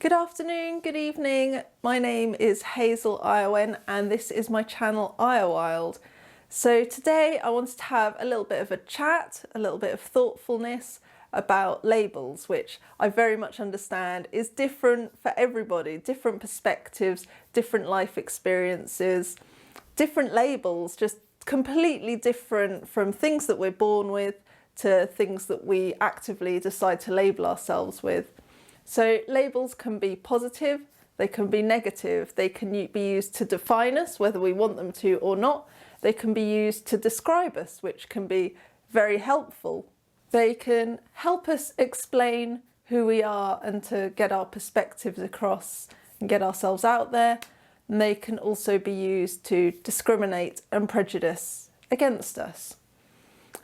Good afternoon, good evening. My name is Hazel Iowen and this is my channel Iowild. So today I wanted to have a little bit of a chat, a little bit of thoughtfulness about labels, which I very much understand is different for everybody, different perspectives, different life experiences, different labels, just completely different from things that we're born with to things that we actively decide to label ourselves with. So labels can be positive, they can be negative, they can be used to define us, whether we want them to or not. They can be used to describe us, which can be very helpful. They can help us explain who we are and to get our perspectives across and get ourselves out there. And they can also be used to discriminate and prejudice against us.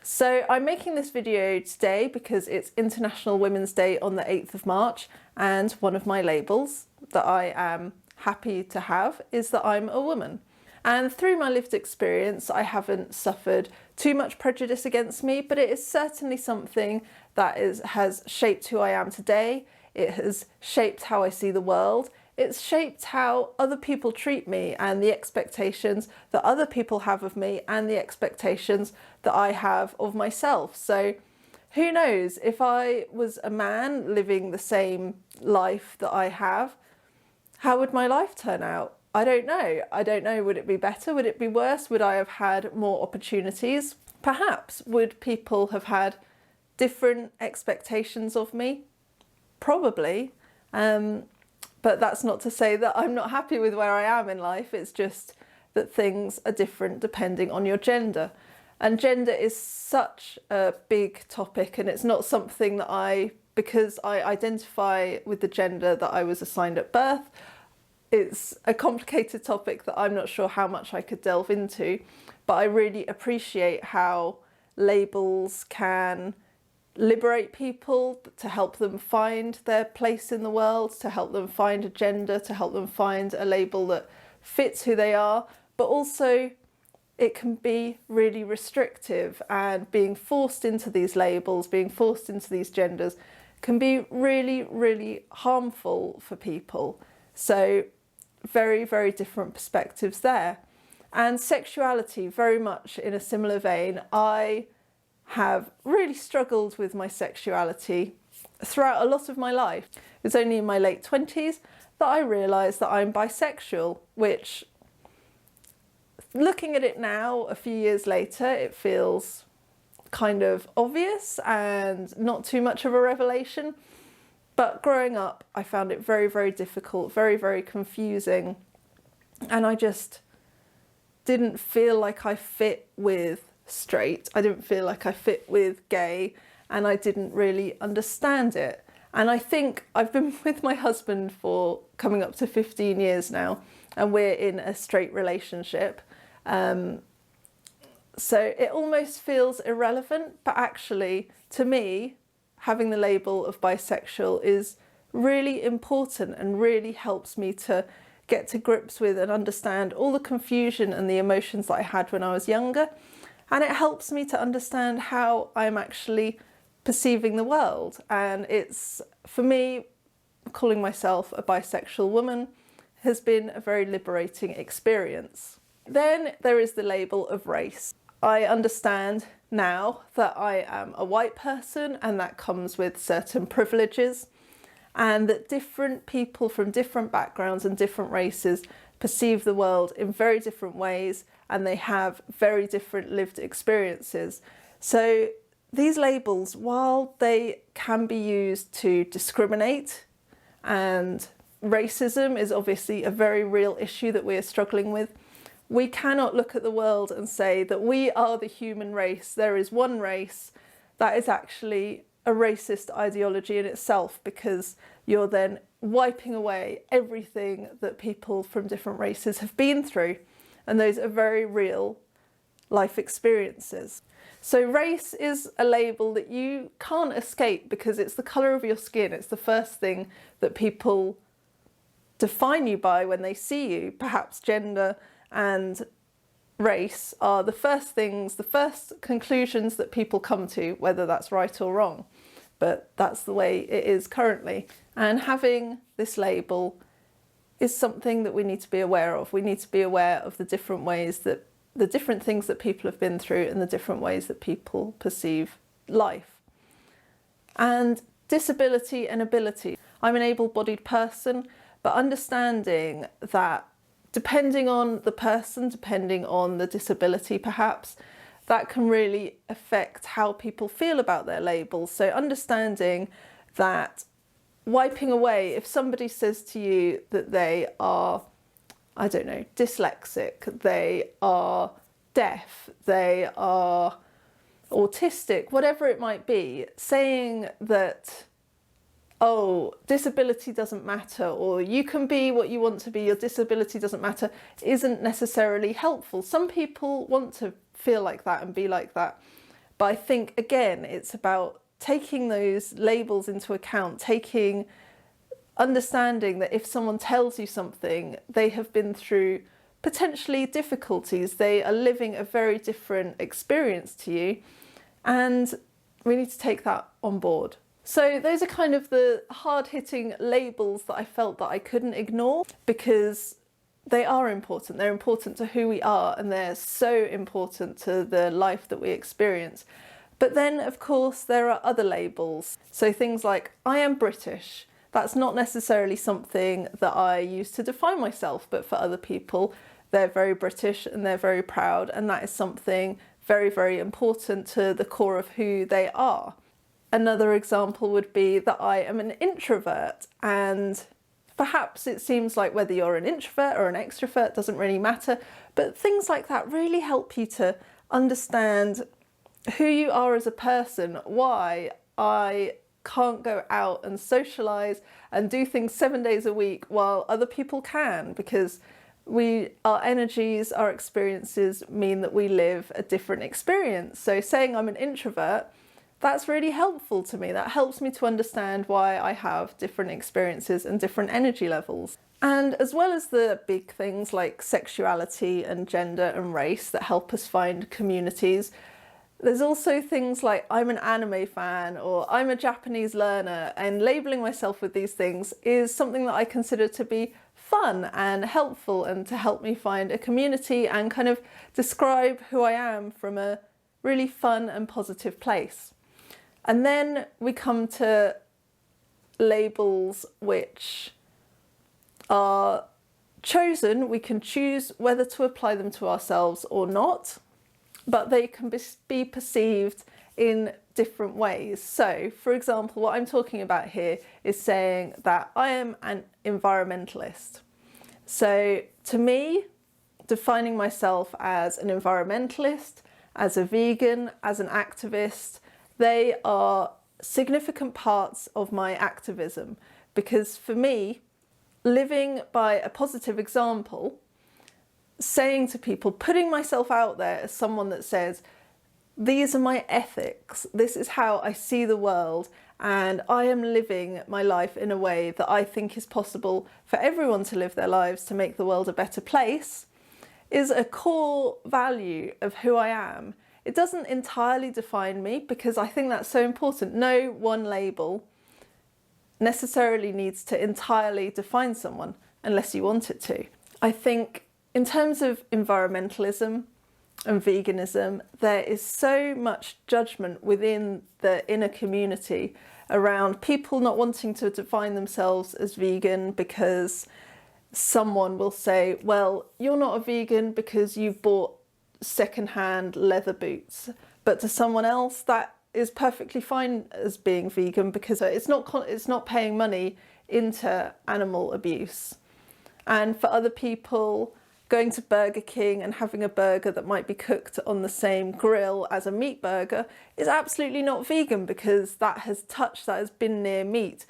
So I'm making this video today because it's International Women's Day on the 8th of March, and one of my labels that I am happy to have is that I'm a woman. And through my lived experience, I haven't suffered too much prejudice against me, but it is certainly something that has shaped who I am today. It has shaped how I see the world. It's shaped how other people treat me and the expectations that other people have of me and the expectations that I have of myself. So who knows, if I was a man living the same life that I have, how would my life turn out? I don't know. I don't know. Would it be better? Would it be worse? Would I have had more opportunities? Perhaps. Would people have had different expectations of me? Probably. But that's not to say that I'm not happy with where I am in life. It's just that things are different depending on your gender. And gender is such a big topic, and it's not something that because I identify with the gender that I was assigned at birth, it's a complicated topic that I'm not sure how much I could delve into, but I really appreciate how labels can liberate people, to help them find their place in the world, to help them find a gender, to help them find a label that fits who they are, but also it can be really restrictive, and being forced into these labels, being forced into these genders can be really, really harmful for people. So very, very different perspectives there. And sexuality, very much in a similar vein. I have really struggled with my sexuality throughout a lot of my life. It was only in my late 20s that I realised that I'm bisexual, which, looking at it now, a few years later, it feels kind of obvious and not too much of a revelation. But growing up, I found it very, very difficult, very, very confusing. And I just didn't feel like I fit with straight. I didn't feel like I fit with gay, and I didn't really understand it. And I think I've been with my husband for coming up to 15 years now, and we're in a straight relationship. So it almost feels irrelevant, but actually, to me, having the label of bisexual is really important and really helps me to get to grips with and understand all the confusion and the emotions that I had when I was younger. And it helps me to understand how I'm actually perceiving the world. And it's, for me, calling myself a bisexual woman has been a very liberating experience. Then there is the label of race. I understand now that I am a white person, and that comes with certain privileges, and that different people from different backgrounds and different races perceive the world in very different ways, and they have very different lived experiences. So these labels, while they can be used to discriminate, and racism is obviously a very real issue that we are struggling with, we cannot look at the world and say that we are the human race. There is one race. That is actually a racist ideology in itself, because you're then wiping away everything that people from different races have been through. And those are very real life experiences. So race is a label that you can't escape, because it's the colour of your skin. It's the first thing that people define you by when they see you. Perhaps gender and race are the first things, the first conclusions that people come to, whether that's right or wrong. But that's the way it is currently. And having this label is something that we need to be aware of. We need to be aware of the different ways that, the different things that people have been through and the different ways that people perceive life. And disability and ability. I'm an able-bodied person, but understanding that depending on the person, depending on the disability perhaps, that can really affect how people feel about their labels. So understanding that, wiping away, if somebody says to you that they are, I don't know, dyslexic, they are deaf, they are autistic, whatever it might be, saying that, oh, disability doesn't matter, or you can be what you want to be, your disability doesn't matter, isn't necessarily helpful. Some people want to feel like that and be like that. But I think, again, it's about taking those labels into account, understanding that if someone tells you something, they have been through potentially difficulties, they are living a very different experience to you, and we need to take that on board. So those are kind of the hard-hitting labels that I felt that I couldn't ignore, because they are important. They're important to who we are, and they're so important to the life that we experience. But then, of course, there are other labels. So things like, I am British. That's not necessarily something that I use to define myself, but for other people, they're very British and they're very proud, and that is something very, very important to the core of who they are. Another example would be that I am an introvert, and perhaps it seems like whether you're an introvert or an extrovert doesn't really matter, but things like that really help you to understand who you are as a person, why I can't go out and socialise and do things 7 days a week while other people can, because our energies, our experiences mean that we live a different experience. So saying I'm an introvert, that's really helpful to me. That helps me to understand why I have different experiences and different energy levels. And as well as the big things like sexuality and gender and race that help us find communities, there's also things like I'm an anime fan or I'm a Japanese learner, and labelling myself with these things is something that I consider to be fun and helpful, and to help me find a community and kind of describe who I am from a really fun and positive place. And then we come to labels which are chosen. We can choose whether to apply them to ourselves or not, but they can be perceived in different ways. So, for example, what I'm talking about here is saying that I am an environmentalist. So, to me, defining myself as an environmentalist, as a vegan, as an activist, they are significant parts of my activism, because for me, living by a positive example, saying to people, putting myself out there as someone that says, these are my ethics, this is how I see the world, and I am living my life in a way that I think is possible for everyone to live their lives to make the world a better place, is a core value of who I am. It doesn't entirely define me, because I think that's so important. No one label necessarily needs to entirely define someone unless you want it to. I think in terms of environmentalism and veganism, there is so much judgment within the inner community around people not wanting to define themselves as vegan, because someone will say, well, you're not a vegan because you've bought secondhand leather boots, but to someone else that is perfectly fine as being vegan because it's not paying money into animal abuse. And for other people, going to Burger King and having a burger that might be cooked on the same grill as a meat burger is absolutely not vegan, because that has been near meat.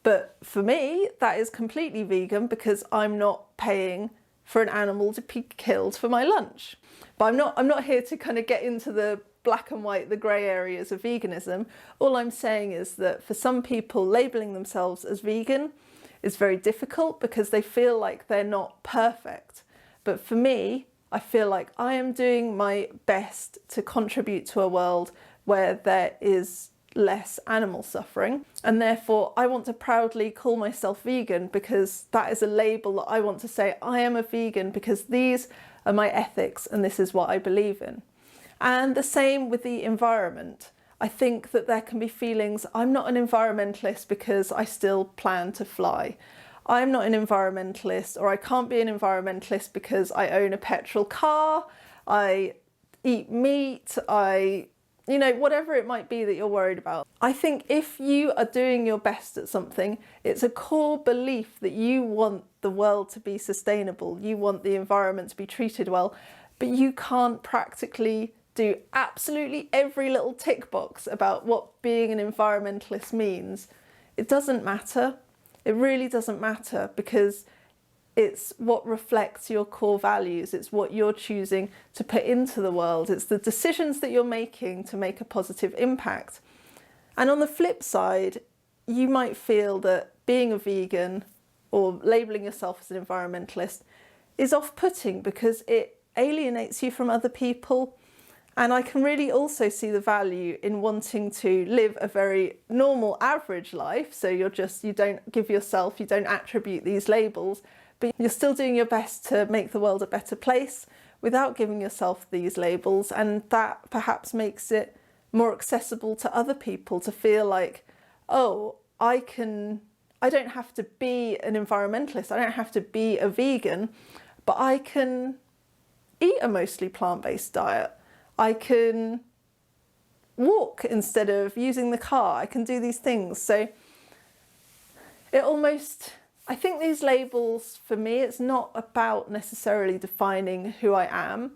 But for me, that is completely vegan, because I'm not paying for an animal to be killed for my lunch. But I'm not here to kind of get into the black and white, the grey areas of veganism. All I'm saying is that for some people, labelling themselves as vegan is very difficult because they feel like they're not perfect. But for me, I feel like I am doing my best to contribute to a world where there is less animal suffering. And therefore I want to proudly call myself vegan because that is a label that I want to say I am a vegan because these are my ethics and this is what I believe in. And the same with the environment. I think that there can be feelings, I'm not an environmentalist because I still plan to fly. I'm not an environmentalist, or I can't be an environmentalist because I own a petrol car, I eat meat, whatever it might be that you're worried about. I think if you are doing your best at something, it's a core belief that you want the world to be sustainable, you want the environment to be treated well, but you can't practically do absolutely every little tick box about what being an environmentalist means. It doesn't matter. It really doesn't matter because it's what reflects your core values. It's what you're choosing to put into the world. It's the decisions that you're making to make a positive impact. And on the flip side, you might feel that being a vegan or labelling yourself as an environmentalist is off-putting because it alienates you from other people. And I can really also see the value in wanting to live a very normal, average life. So you don't attribute these labels, but you're still doing your best to make the world a better place without giving yourself these labels. And that perhaps makes it more accessible to other people to feel like, oh, I don't have to be an environmentalist, I don't have to be a vegan, but I can eat a mostly plant-based diet. I can walk instead of using the car. I can do these things. So I think these labels, for me, it's not about necessarily defining who I am,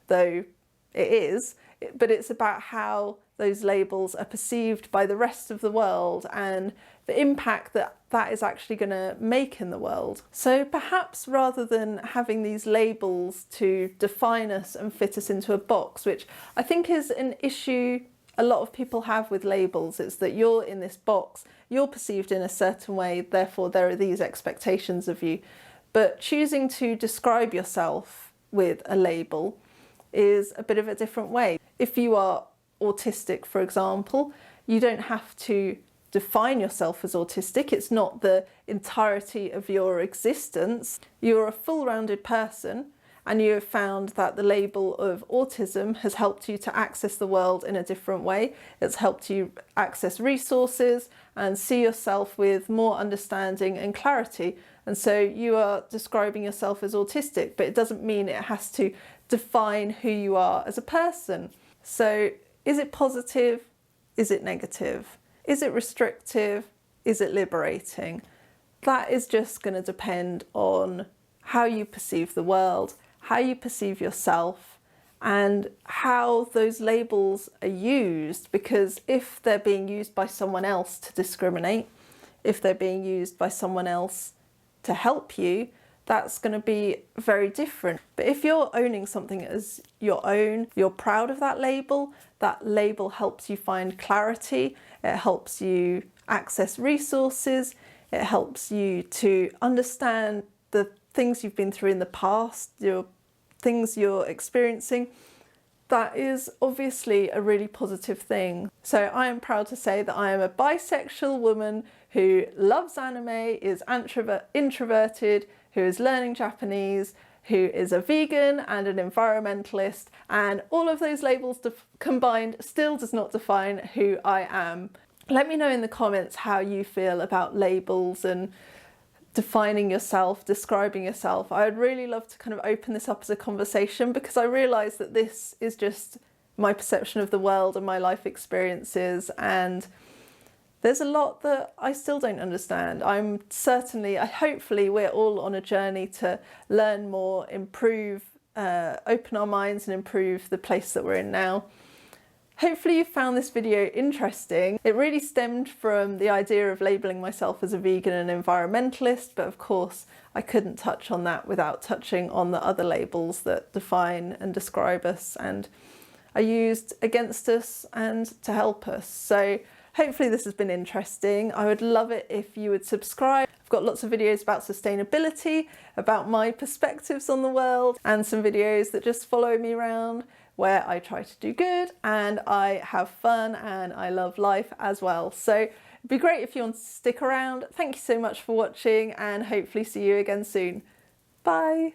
though it is, but it's about how those labels are perceived by the rest of the world and the impact that that is actually going to make in the world. So perhaps rather than having these labels to define us and fit us into a box, which I think is an issue a lot of people have with labels, it's that you're in this box, you're perceived in a certain way, therefore there are these expectations of you. But choosing to describe yourself with a label is a bit of a different way. If you are autistic, for example, you don't have to define yourself as autistic. It's not the entirety of your existence. You're a full-rounded person, and you have found that the label of autism has helped you to access the world in a different way. It's helped you access resources and see yourself with more understanding and clarity. And so you are describing yourself as autistic, but it doesn't mean it has to define who you are as a person. So is it positive? Is it negative? Is it restrictive? Is it liberating? That is just going to depend on how you perceive the world, how you perceive yourself, and how those labels are used. Because if they're being used by someone else to discriminate, if they're being used by someone else to help you, that's going to be very different. But if you're owning something as your own, you're proud of that label helps you find clarity, it helps you access resources, it helps you to understand the things you've been through in the past, things you're experiencing. That is obviously a really positive thing. So I am proud to say that I am a bisexual woman who loves anime, is introverted, who is learning Japanese, who is a vegan and an environmentalist, and all of those labels combined still does not define who I am. Let me know in the comments how you feel about labels and defining yourself, describing yourself. I would really love to kind of open this up as a conversation, because I realise that this is just my perception of the world and my life experiences, and there's a lot that I still don't understand. Hopefully we're all on a journey to learn more, improve, open our minds and improve the place that we're in now. Hopefully you found this video interesting. It really stemmed from the idea of labelling myself as a vegan and environmentalist, but of course I couldn't touch on that without touching on the other labels that define and describe us and are used against us and to help us. So hopefully this has been interesting. I would love it if you would subscribe. I've got lots of videos about sustainability, about my perspectives on the world, and some videos that just follow me around where I try to do good and I have fun and I love life as well. So it'd be great if you want to stick around. Thank you so much for watching and hopefully see you again soon. Bye!